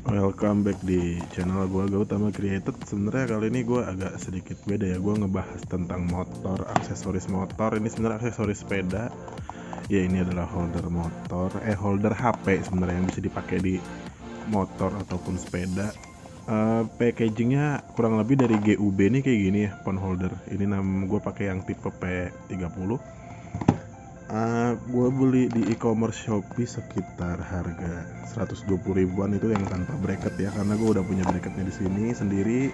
Welcome back di channel gue Gautama Created. Sebenarnya kali ini gue agak sedikit beda ya. Gue ngebahas tentang motor, aksesoris motor. Ini sebenarnya aksesoris sepeda. Ya ini adalah holder motor, holder HP sebenarnya yang bisa dipakai di motor ataupun sepeda. Packagingnya kurang lebih dari GUB nih kayak gini ya, phone holder. Ini gue pakai yang tipe P30. Gue beli di e-commerce Shopee sekitar harga 120 ribuan itu yang tanpa bracket ya, karena gue udah punya bracketnya di sini sendiri.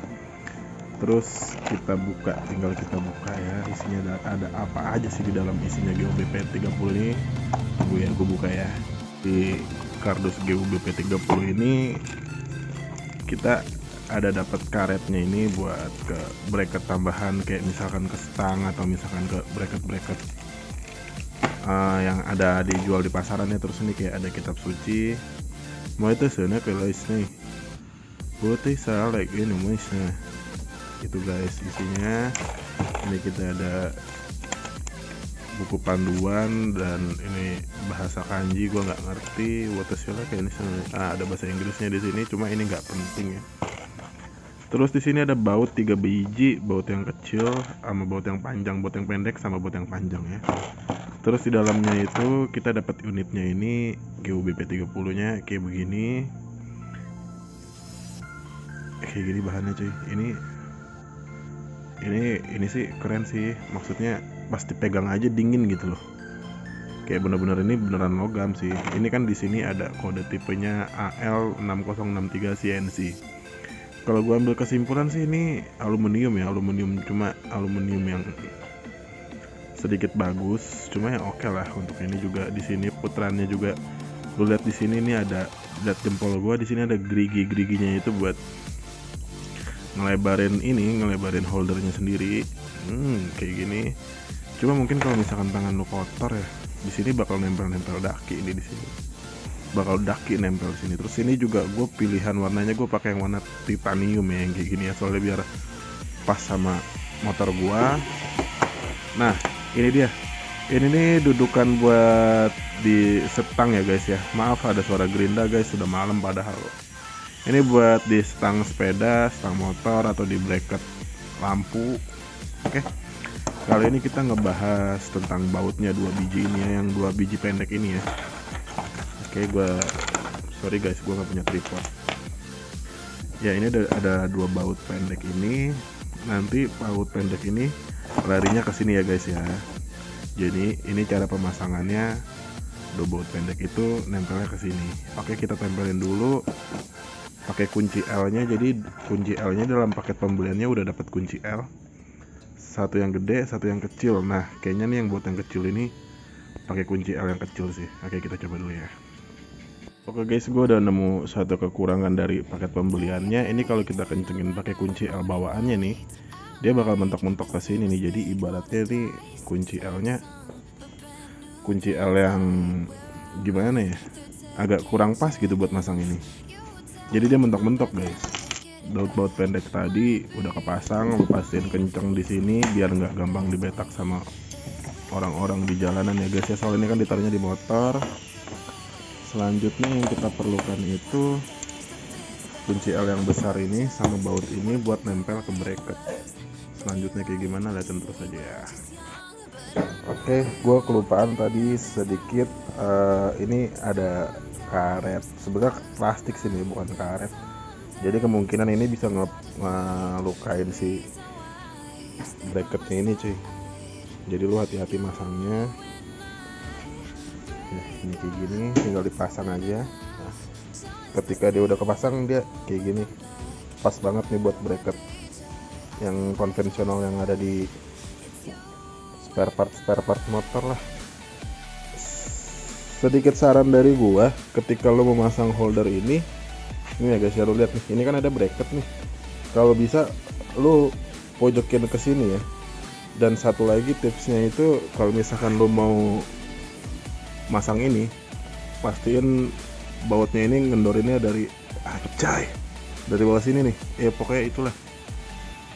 Terus tinggal kita buka ya, isinya ada apa aja sih di dalam isinya GUB P30 ini. Gue buka ya. Di kardus GUB P30 ini kita ada dapat karetnya ini buat ke bracket tambahan, kayak misalkan ke stang atau misalkan ke bracket yang ada dijual di pasaran ya. Terus ini kayak ada kitab suci. Mau itu sana ke guys nih. Putih salah like ini nah. Itu guys isinya. Ini kita ada buku panduan dan ini bahasa kanji gua nggak ngerti. Watasyola kayak ini sana. Ada bahasa Inggrisnya di sini, cuma ini nggak penting ya. Terus di sini ada baut 3 biji, baut yang kecil sama baut yang panjang, baut yang pendek sama baut yang panjang ya. Terus di dalamnya itu kita dapat unitnya ini GUB P30-nya kayak begini. Kayak gini bahannya cuy. Ini sih keren sih. Maksudnya pas dipegang aja dingin gitu loh. Kayak bener-bener ini beneran logam sih. Ini kan di sini ada kode tipenya AL6063 CNC. Kalau gua ambil kesimpulan sih ini aluminium ya, cuma aluminium yang sedikit bagus, cuma ya oke lah untuk ini juga. Di sini putarannya juga, lu lihat di sini ini ada, lihat jempol gua di sini ada gerigi-geriginya itu buat ngelebarin holdernya sendiri. Kayak gini. Cuma mungkin kalau misalkan tangan lu kotor ya, di sini bakal nempel daki ini di sini. Bakal daki nempel sini. Terus ini juga gue pilihan warnanya, gue pakai yang warna titanium ya, yang kayak gini ya, soalnya biar pas sama motor gua. Nah, ini dia. Ini nih dudukan buat di setang ya guys ya. Maaf ada suara gerinda guys, sudah malam padahal. Ini buat di stang sepeda, stang motor atau di bracket lampu. Oke. Kali ini kita ngebahas tentang bautnya 2 biji ini ya, yang 2 biji pendek ini ya. Oke, sorry guys, gue nggak punya tripod. Ya ini ada 2 baut pendek ini. Nanti baut pendek ini larinya ke sini ya guys ya. Jadi ini cara pemasangannya. 2 baut pendek itu nempelnya ke sini. Oke, kita tempelin dulu pakai kunci L-nya. Jadi kunci L-nya dalam paket pembeliannya udah dapat kunci L. Satu yang gede, satu yang kecil. Nah, kayaknya nih yang buat yang kecil ini pakai kunci L yang kecil sih. Oke, kita coba dulu ya. Oke guys, gue udah nemu satu kekurangan dari paket pembeliannya. Ini kalau kita kencengin pakai kunci L bawaannya nih, dia bakal mentok-mentok ke sini nih. Jadi ibaratnya nih kunci L yang gimana ya, agak kurang pas gitu buat masang ini. Jadi dia mentok-mentok guys. Baut pendek tadi udah kepasang, lepasin kenceng di sini biar nggak gampang dibetak sama orang-orang di jalanan ya guys ya. Soalnya ini kan ditaruhnya di motor. Selanjutnya yang kita perlukan itu kunci L yang besar ini sama baut ini buat nempel ke bracket. Selanjutnya kayak gimana, lihatin terus aja ya. Oke, gue kelupaan tadi sedikit. Ini ada karet, sebenarnya plastik sini bukan karet. Jadi kemungkinan ini bisa ngelukain si bracketnya ini cuy. Jadi lu hati-hati masangnya. Ini kayak gini, tinggal dipasang aja. Nah, ketika dia udah kepasang, dia kayak gini, pas banget nih buat bracket yang konvensional yang ada di spare part motor lah. Sedikit saran dari gua, ketika lo memasang holder ini ya guys ya, lo lihat nih, ini kan ada bracket nih. Kalau bisa lo pojokin ke sini ya. Dan satu lagi tipsnya itu, kalau misalkan lo mau masang ini, pastiin bautnya ini ngendorinnya dari bawah sini nih ya, pokoknya itulah.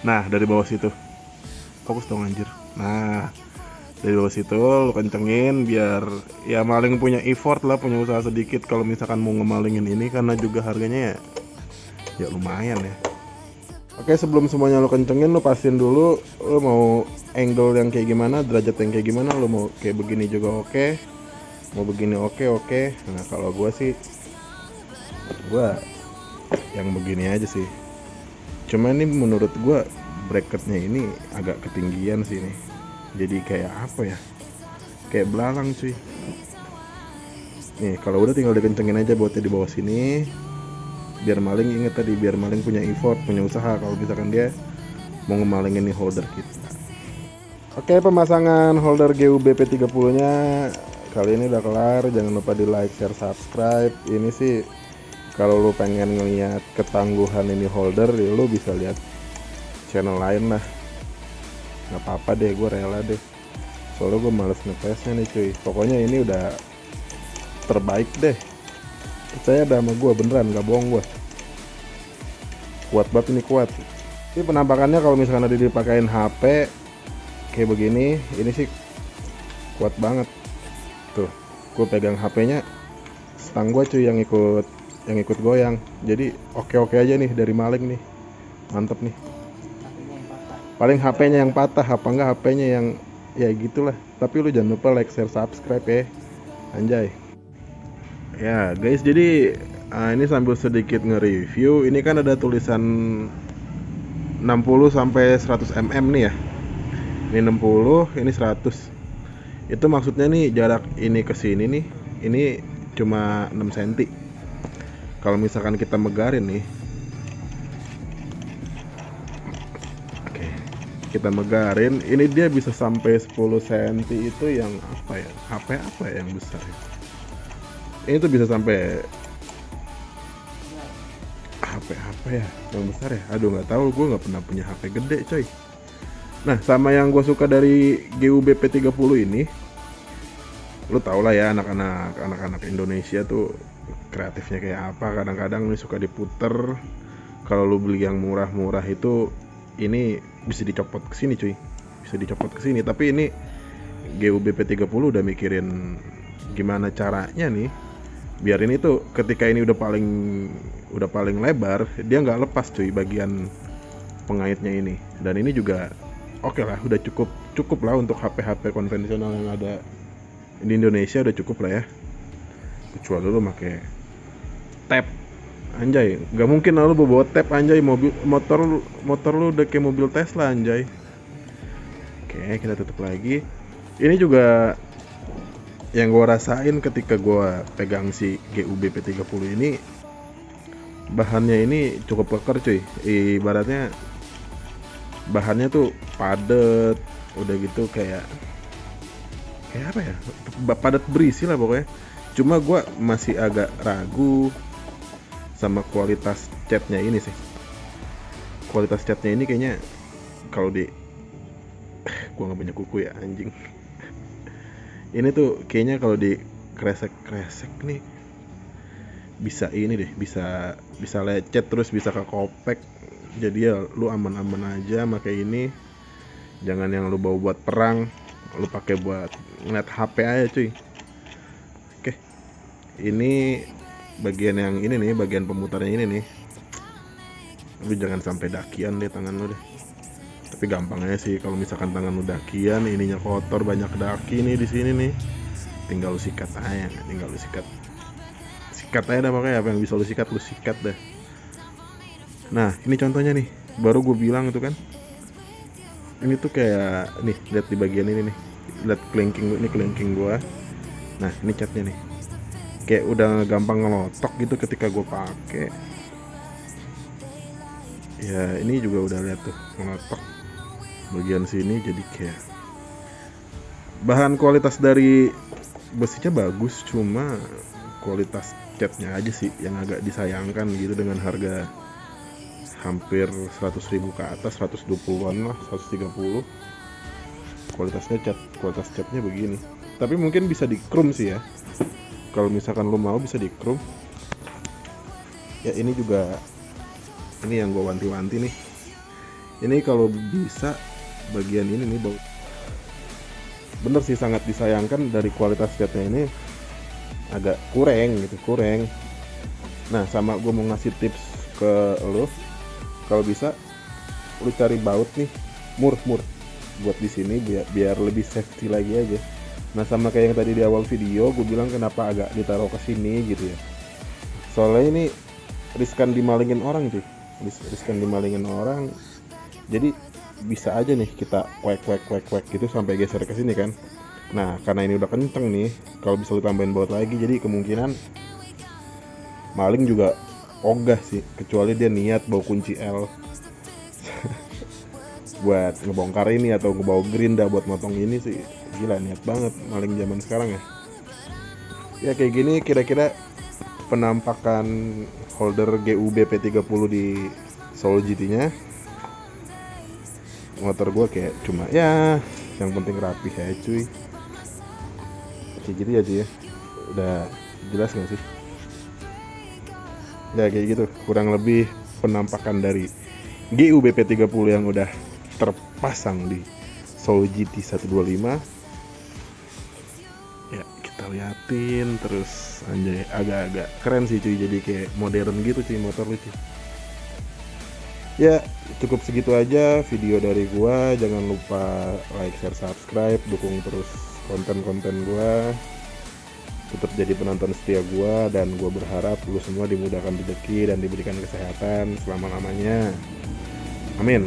Nah, dari bawah situ, fokus dong anjir. Nah, dari bawah situ lu kencengin biar ya maling punya effort lah, punya usaha sedikit kalau misalkan mau ngemalingin ini, karena juga harganya ya ya lumayan ya. Oke, sebelum semuanya lo kencengin, lo pastiin dulu lo mau angle yang kayak gimana, derajat yang kayak gimana. Lo mau kayak begini juga oke, mau begini oke. Nah kalau gue sih, gue yang begini aja sih. Cuma ini menurut gue bracketnya ini agak ketinggian sih nih. Jadi kayak apa ya, kayak belalang cuy. Nih kalau udah tinggal dikencengin aja buatnya di bawah sini. Biar maling, inget tadi, biar maling punya effort, punya usaha kalau misalkan dia mau ngemalingin nih holder kita. Oke, pemasangan holder GUB P30 nya kali ini udah kelar. Jangan lupa di like, share, subscribe. Ini sih kalau lu pengen ngeliat ketangguhan ini holder, ya lu bisa lihat channel lain lah. Nggak apa-apa deh, gue rela deh, soalnya gue males ngetesnya nih cuy. Pokoknya ini udah terbaik deh, percaya dah sama gue, beneran gak bohong gue. Kuat banget ini, kuat. Ini penampakannya kalau misalkan ada dipakein HP kayak begini, ini sih kuat banget. Tuh, gue pegang HP-nya, stang gue cuy yang ikut goyang. Jadi oke aja nih dari maling nih, mantep nih. Paling HP-nya yang patah, apa enggak HP-nya yang ya gitulah. Tapi lu jangan lupa like, share, subscribe ya, anjay. Ya guys, jadi ini sambil sedikit nge-review. Ini kan ada tulisan 60 sampai 100 mm nih ya. Ini 60, ini 100. Itu maksudnya nih jarak ini ke sini nih, ini cuma 6 cm. Kalau misalkan kita megarin nih, oke, kita megarin, ini dia bisa sampai 10 cm. Itu yang apa ya? HP apa ya yang besar ya? Ini tuh bisa sampai HP apa ya yang besar ya? Aduh nggak tahu, gue nggak pernah punya HP gede coy. Nah sama yang gue suka dari GUB P30 ini, lu tau lah ya anak-anak Indonesia tuh kreatifnya kayak apa. Kadang-kadang nih suka diputer. Kalau lu beli yang murah-murah itu, ini bisa dicopot ke sini cuy, bisa dicopot ke sini. Tapi ini GUB P30 udah mikirin gimana caranya nih biar ini tuh ketika ini udah paling lebar, dia nggak lepas cuy bagian pengaitnya ini. Dan ini juga oke lah, udah cukup lah untuk HP konvensional yang ada di Indonesia, udah cukup lah ya. Kecuali lu pakai tab, anjay, nggak mungkin lah lu bawa tab anjay. Motor lu udah kayak mobil Tesla anjay. Oke, kita tutup lagi. Ini juga yang gue rasain ketika gue pegang si GUB P30 ini, bahannya ini cukup leker cuy. Ibaratnya bahannya tuh padet, udah gitu kayak apa ya, padat berisi lah pokoknya. Cuma gue masih agak ragu sama kualitas catnya ini sih. Kualitas catnya ini kayaknya kalau gue nggak punya kuku ya anjing. Ini tuh kayaknya kalau di kresek nih bisa ini deh, bisa lecet, terus bisa kekopek. Jadi ya lu aman-aman aja pakai ini. Jangan yang lu bawa buat perang, lu pakai buat ngeliat HP aja cuy. Oke, ini bagian yang ini nih, bagian pemutarnya ini nih. Lu jangan sampai dakian deh tangan lu deh. Tapi gampang aja sih kalau misalkan tangan lu dakian, ininya kotor, banyak daki nih di sini nih. Tinggal lu sikat aja, sikat aja dah, makanya apa yang bisa lu sikat dah. Nah, ini contohnya nih, baru gue bilang itu kan. Ini tuh kayak nih, lihat di bagian ini nih. Lihat kelingking gua. Nah, ini catnya nih. Kayak udah gampang ngelotok gitu ketika gue pakai. Ya, ini juga udah lihat tuh ngelotok bagian sini, jadi kayak bahan kualitas dari besinya bagus, cuma kualitas catnya aja sih yang agak disayangkan gitu. Dengan harga hampir 100.000 ke atas, 120-an lah, 130, kualitas catnya begini. Tapi mungkin bisa di chrome sih ya, kalau misalkan lo mau bisa di chrome ya. Ini juga, ini yang gue wanti-wanti nih, ini kalau bisa bagian ini nih, bener sih sangat disayangkan dari kualitas catnya ini agak kurang. Nah, sama gue mau ngasih tips ke lo, kalau bisa lu cari baut nih, mur buat di sini biar lebih safety lagi aja. Nah sama kayak yang tadi di awal video gue bilang kenapa agak ditaruh ke sini gitu ya, soalnya ini riskan dimalingin orang cuy, riskan dimalingin orang. Jadi bisa aja nih kita wek gitu sampai geser ke sini kan. Nah karena ini udah kenceng nih, kalau bisa lu tambahin baut lagi, jadi kemungkinan maling juga ogah sih, kecuali dia niat bawa kunci L buat ngebongkar ini atau ngebawa gerinda buat motong ini sih. Gila niat banget maling zaman sekarang ya. Ya kayak gini kira-kira penampakan holder GUB P30 di Soul GT nya. Motor gue kayak cuma ya yang penting rapi ya cuy. Kayak gitu ya cuy ya. Udah jelas gak sih? Ya kayak gitu kurang lebih penampakan dari GUB P30 yang udah terpasang di Soul GT 125. Ya kita liatin terus, anjay agak-agak keren sih cuy, jadi kayak modern gitu cuy motor lucu. Ya cukup segitu aja video dari gua, jangan lupa like, share, subscribe, dukung terus konten-konten gua, tetap jadi penonton setia gua, dan gua berharap lu semua dimudahkan rezeki dan diberikan kesehatan selama-lamanya, amin.